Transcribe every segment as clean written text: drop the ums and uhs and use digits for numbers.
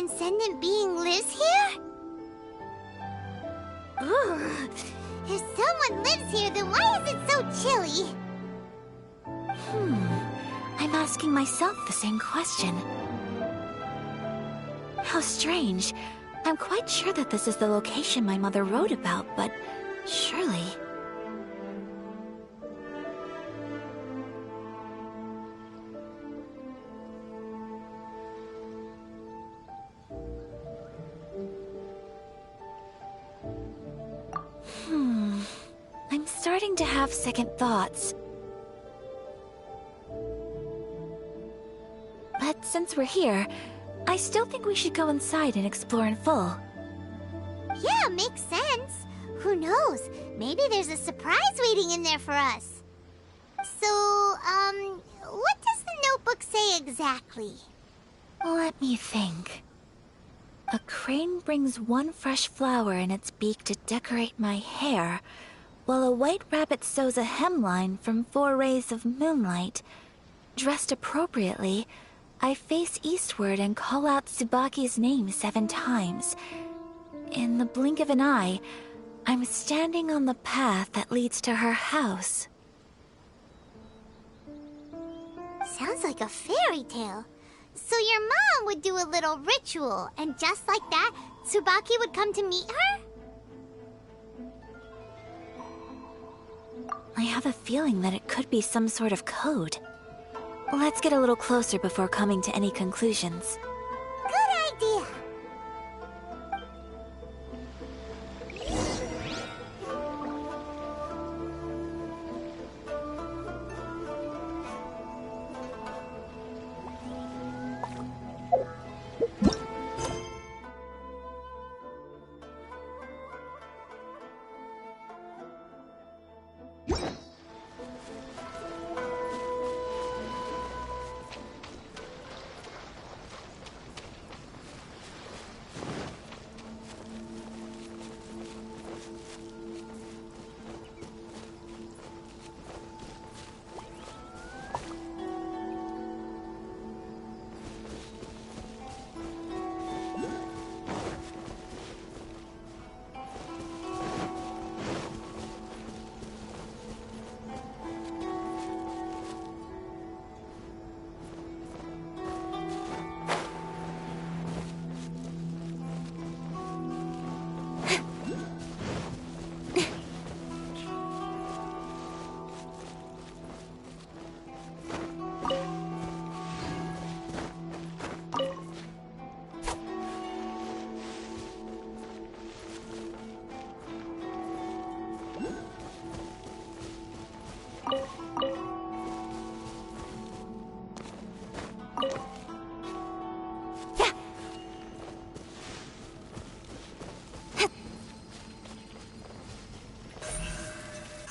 transcendent being lives here? Ooh, if someone lives here, then why is it so chilly? I'm asking myself the same question. How strange. I'm quite sure that this is the location my mother wrote about, but surely... I'm starting to have second thoughts. But since we're here, I still think we should go inside and explore in full. Yeah, makes sense. Who knows? Maybe there's a surprise waiting in there for us. So, what does the notebook say exactly? Let me think. A crane brings one fresh flower in its beak to decorate my hair, while a white rabbit sews a hemline from 4 rays of moonlight. Dressed appropriately, I face eastward and call out Tsubaki's name 7 times. In the blink of an eye, I'm standing on the path that leads to her house. Sounds like a fairy tale. So your mom would do a little ritual, and just like that, Tsubaki would come to meet her? I have a feeling that it could be some sort of code. Let's get a little closer before coming to any conclusions. Good idea.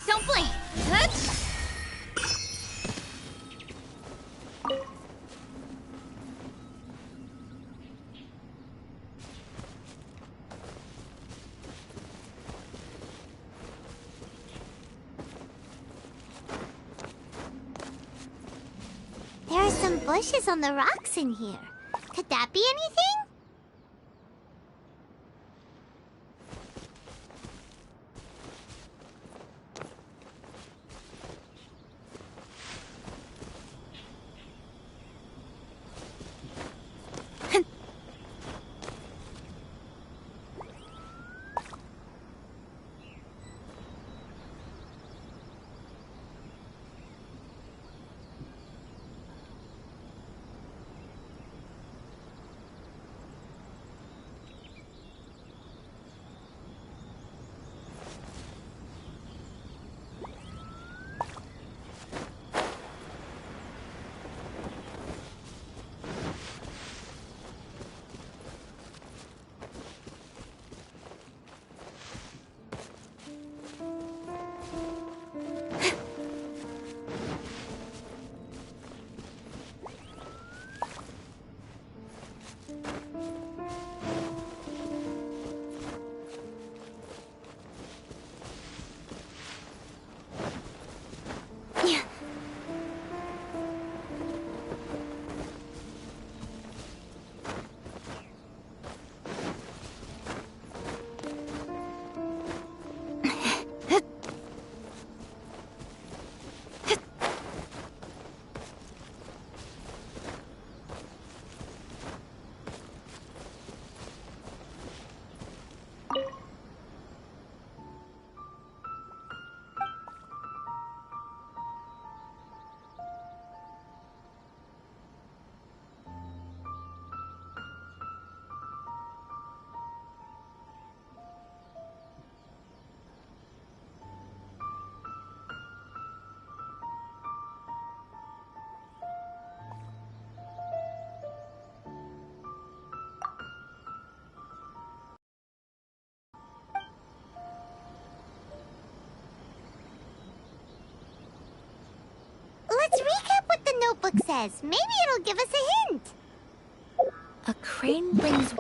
Don't blink! There are some bushes on the rocks in here. Could that be anything? notebook says. Maybe it'll give us a hint. A crane brings...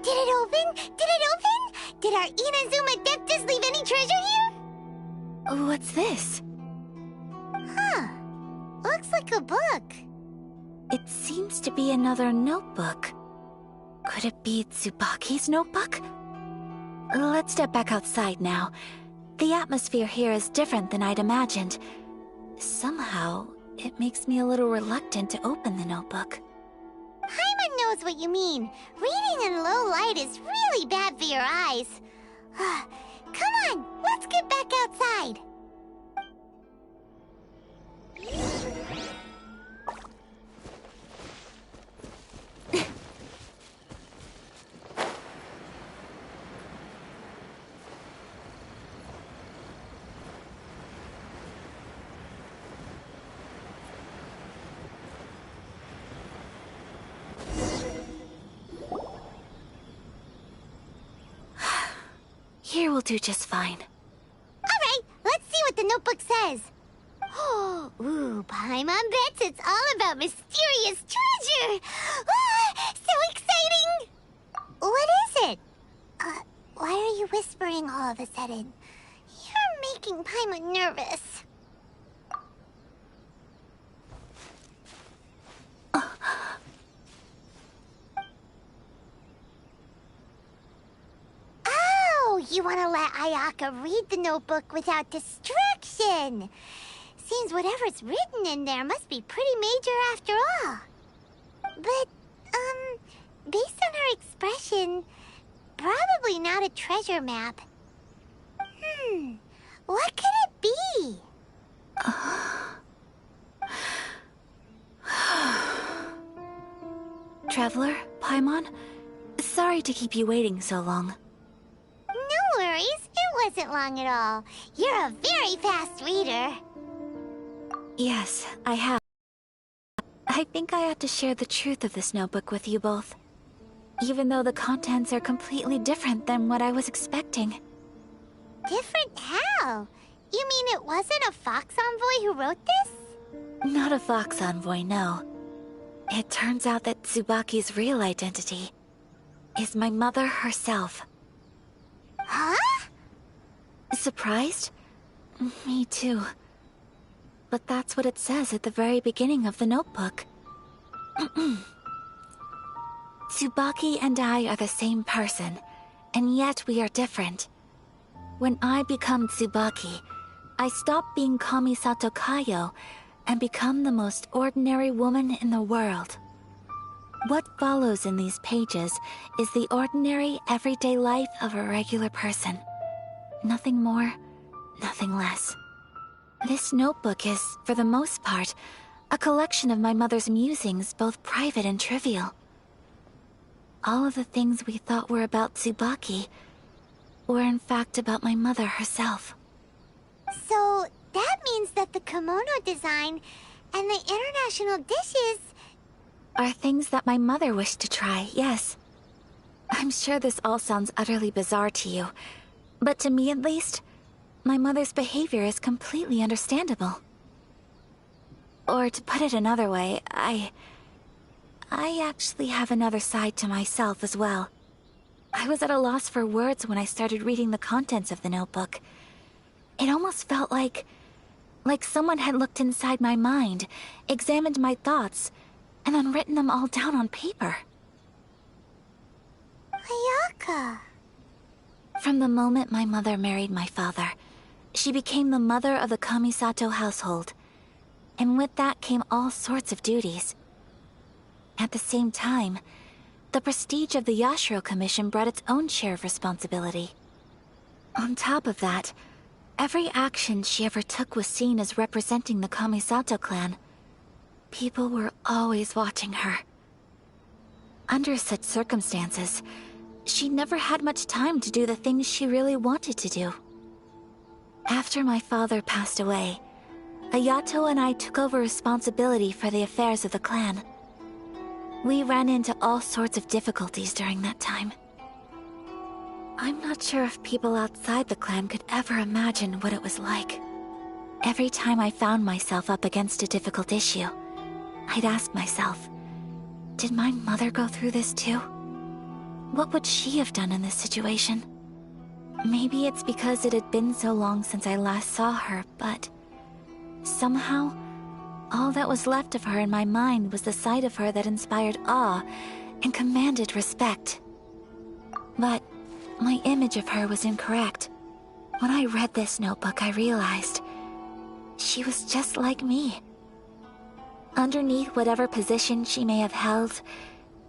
Did it open? Did it open? Did our Inazuma Adeptus leave any treasure here? What's this? Huh. Looks like a book. It seems to be another notebook. Could it be Tsubaki's notebook? Let's step back outside now. The atmosphere here is different than I'd imagined. Somehow, it makes me a little reluctant to open the notebook. Paimon knows what you mean. Reading in low light is really bad for your eyes. Come on, let's get back outside. Here will do just fine. Alright, let's see what the notebook says. Ooh, Paimon bets it's all about mysterious treasure. So exciting! What is it? Why are you whispering all of a sudden? You're making Paimon nervous. You want to let Ayaka read the notebook without distraction. Seems whatever's written in there must be pretty major after all. But, based on her expression, probably not a treasure map. What could it be? Traveler, Paimon, sorry to keep you waiting so long. No worries, it wasn't long at all. You're a very fast reader. Yes, I have. I think I ought to share the truth of this notebook with you both. Even though the contents are completely different than what I was expecting. Different how? You mean it wasn't a Fox Envoy who wrote this? Not a Fox Envoy, no. It turns out that Tsubaki's real identity is my mother herself. Huh? Surprised? Me too. But that's what it says at the very beginning of the notebook. Tsubaki and I are the same person, and yet we are different. When I become Tsubaki, I stop being Kamisato Kayo and become the most ordinary woman in the world. What follows in these pages is the ordinary, everyday life of a regular person. Nothing more, nothing less. This notebook is, for the most part, a collection of my mother's musings, both private and trivial. All of the things we thought were about Tsubaki were in fact about my mother herself. So, that means that the kimono design And the international dishes... Are things that my mother wished to try, yes. I'm sure this all sounds utterly bizarre to you, but to me at least, my mother's behavior is completely understandable. Or to put it another way, I actually have another side to myself as well. I was at a loss for words when I started reading the contents of the notebook. It almost felt like someone had looked inside my mind, examined my thoughts, and then written them all down on paper. Ayaka. From the moment my mother married my father, she became the mother of the Kamisato household. And with that came all sorts of duties. At the same time, the prestige of the Yashiro Commission brought its own share of responsibility. On top of that, every action she ever took was seen as representing the Kamisato clan. People were always watching her. Under such circumstances, she never had much time to do the things she really wanted to do. After my father passed away, Ayato and I took over responsibility for the affairs of the clan. We ran into all sorts of difficulties during that time. I'm not sure if people outside the clan could ever imagine what it was like. Every time I found myself up against a difficult issue, I'd ask myself, did my mother go through this too? What would she have done in this situation? Maybe it's because it had been so long since I last saw her, but somehow, all that was left of her in my mind was the sight of her that inspired awe and commanded respect. But my image of her was incorrect. When I read this notebook, I realized she was just like me. Underneath whatever position she may have held,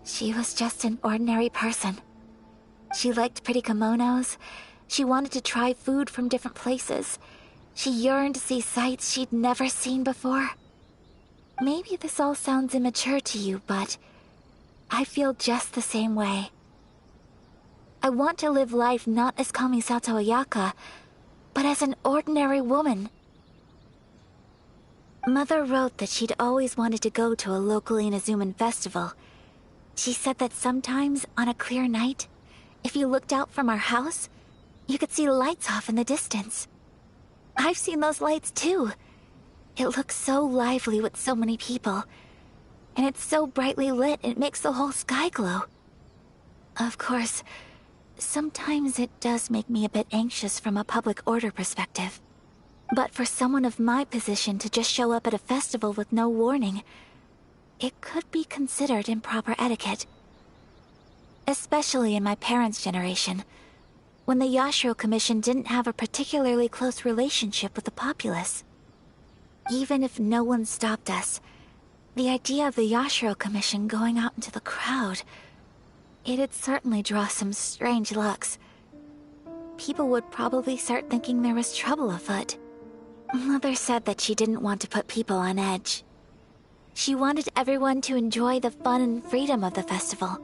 she was just an ordinary person. She liked pretty kimonos. She wanted to try food from different places. She yearned to see sights she'd never seen before. Maybe this all sounds immature to you, but I feel just the same way. I want to live life not as Kamisato Ayaka, but as an ordinary woman. Mother wrote that she'd always wanted to go to a local Inazuman festival. She said that sometimes, on a clear night, if you looked out from our house, you could see lights off in the distance. I've seen those lights too. It looks so lively with so many people. And it's so brightly lit, it makes the whole sky glow. Of course, sometimes it does make me a bit anxious from a public order perspective. But for someone of my position to just show up at a festival with no warning, it could be considered improper etiquette. Especially in my parents' generation, when the Yashiro Commission didn't have a particularly close relationship with the populace. Even if no one stopped us, the idea of the Yashiro Commission going out into the crowd, it'd certainly draw some strange looks. People would probably start thinking there was trouble afoot. Mother said that she didn't want to put people on edge. She wanted everyone to enjoy the fun and freedom of the festival.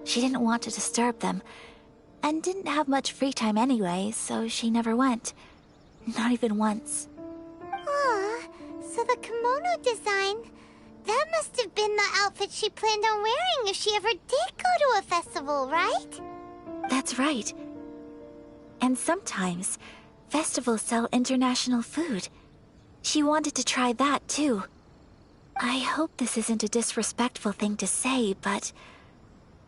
She didn't want to disturb them, and didn't have much free time anyway, so she never went. Not even once. Aw, so the kimono design, that must have been the outfit she planned on wearing if she ever did go to a festival, right? That's right. And sometimes, festivals sell international food. She wanted to try that too. I hope this isn't a disrespectful thing to say, but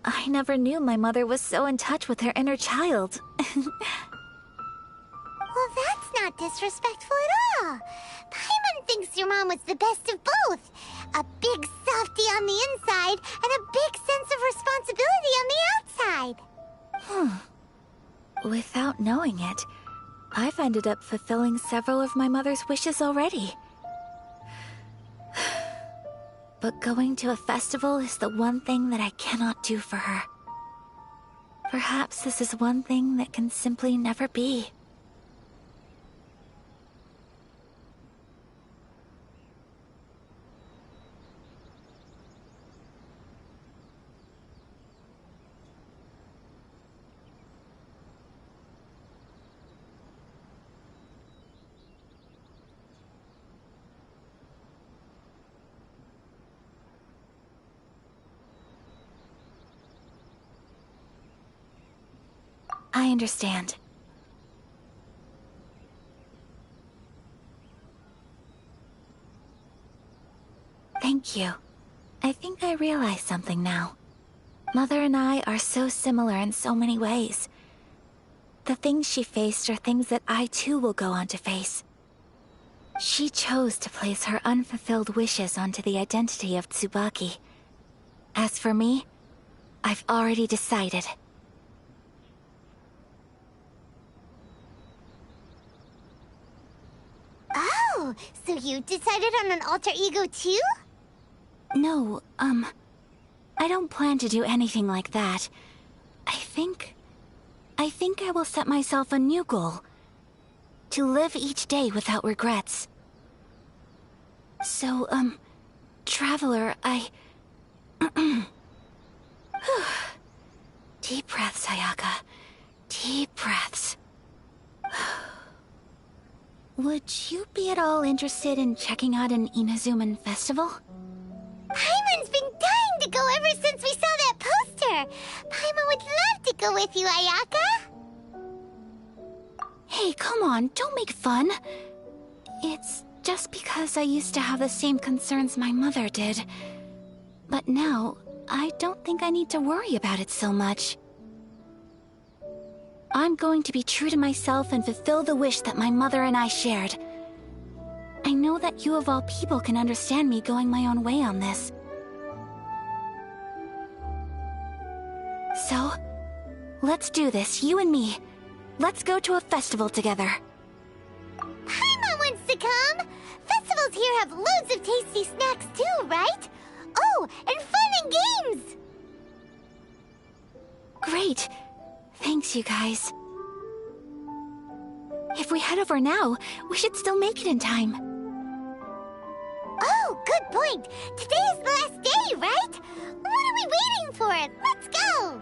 I never knew my mother was so in touch with her inner child. Well, that's not disrespectful at all. Paimon thinks your mom was the best of both. A big softie on the inside and a big sense of responsibility on the outside. Without knowing it, I've ended up fulfilling several of my mother's wishes already. But going to a festival is the one thing that I cannot do for her. Perhaps this is one thing that can simply never be. I understand. Thank you. I think I realize something now. Mother and I are so similar in so many ways. The things she faced are things that I too will go on to face. She chose to place her unfulfilled wishes onto the identity of Tsubaki. As for me, I've already decided. Oh, so you decided on an alter ego too? No, I don't plan to do anything like that. I think I will set myself a new goal. To live each day without regrets. So, Traveler, Deep breaths, Ayaka. Deep breaths. Would you be at all interested in checking out an Inazuman festival? Paimon's been dying to go ever since we saw that poster! Paimon would love to go with you, Ayaka! Hey, come on, don't make fun. It's just because I used to have the same concerns my mother did. But now, I don't think I need to worry about it so much. I'm going to be true to myself and fulfill the wish that my mother and I shared. I know that you of all people can understand me going my own way on this. So, let's do this, you and me. Let's go to a festival together. Paimon wants to come! Festivals here have loads of tasty snacks too, right? Oh, and fun and games! Great. Thanks, you guys. If we head over now, we should still make it in time. Oh, good point! Today is the last day, right? What are we waiting for? Let's go!